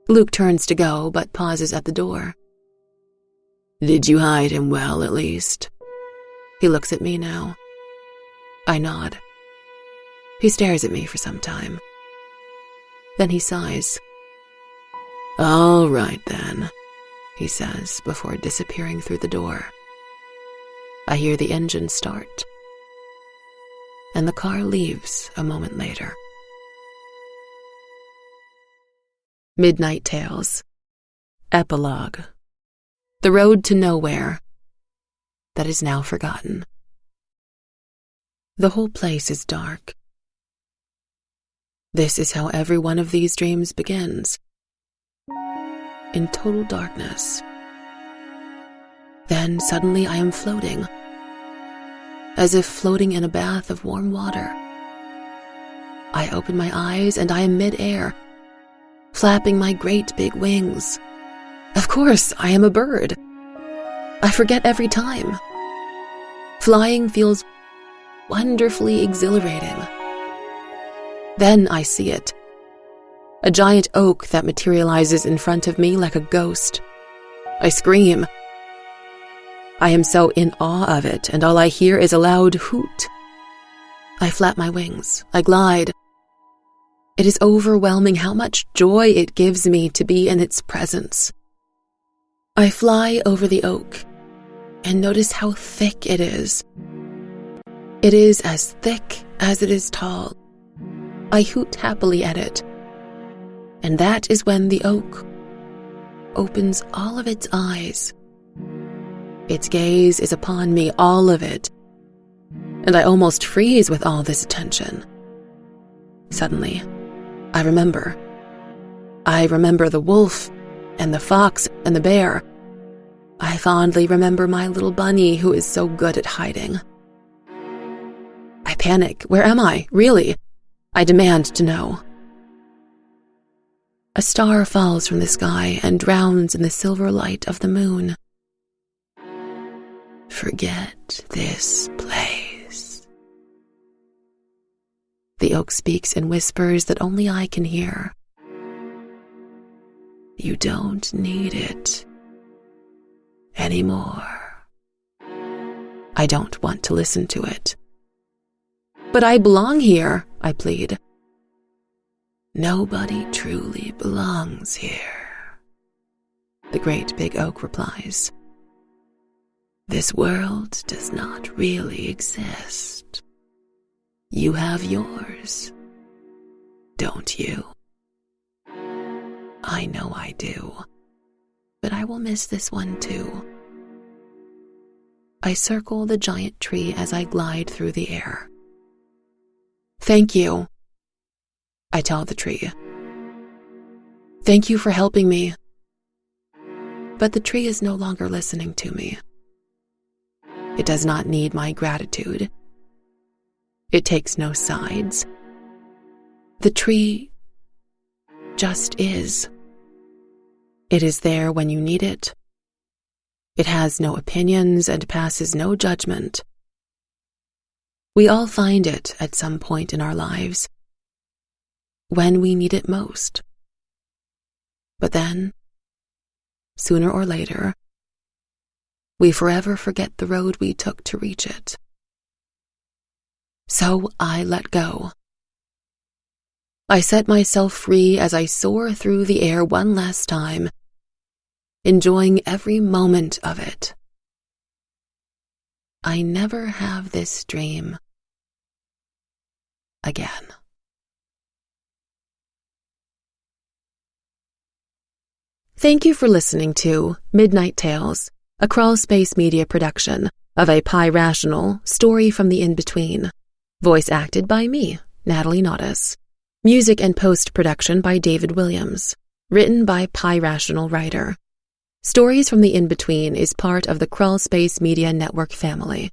Luke turns to go, but pauses at the door. "Did you hide him well, at least?" He looks at me now. I nod. He stares at me for some time. Then he sighs. "All right, then," he says before disappearing through the door. I hear the engine start, and the car leaves a moment later. Midnight Tales. Epilogue. The road to nowhere that is now forgotten. The whole place is dark. This is how every one of these dreams begins. In total darkness. Then suddenly I am floating, as if floating in a bath of warm water. I open my eyes and I am mid-air, flapping my great big wings. Of course, I am a bird. I forget every time. Flying feels wonderfully exhilarating. Then I see it. A giant oak that materializes in front of me like a ghost. I scream. I am so in awe of it, and all I hear is a loud hoot. I flap my wings. I glide. It is overwhelming how much joy it gives me to be in its presence. I fly over the oak and notice how thick it is. It is as thick as it is tall. I hoot happily at it. And that is when the oak opens all of its eyes. Its gaze is upon me, all of it. And I almost freeze with all this attention. Suddenly, I remember. I remember the wolf and the fox and the bear. I fondly remember my little bunny who is so good at hiding. I panic. Where am I? Really? I demand to know. A star falls from the sky and drowns in the silver light of the moon. Forget this place. The oak speaks in whispers that only I can hear. You don't need it anymore. I don't want to listen to it. But I belong here, I plead. Nobody truly belongs here, the great big oak replies. This world does not really exist. You have yours, don't you? I know I do, but I will miss this one too. I circle the giant tree as I glide through the air. Thank you, I tell the tree. Thank you for helping me. But the tree is no longer listening to me. It does not need my gratitude. It takes no sides. The tree just is. It is there when you need it. It has no opinions and passes no judgment. We all find it at some point in our lives, when we need it most. But then, sooner or later, we forever forget the road we took to reach it. So I let go. I set myself free as I soar through the air one last time, enjoying every moment of it. I never have this dream again. Thank you for listening to Midnight Tales, a Crawlspace media production of a Pi Rational story from the in-between. Voice acted by me, Natalie Naudus. Music and post-production by David Williams. Written by Pi Rational writer. Stories from the In-Between is part of the Crawlspace Media Network family.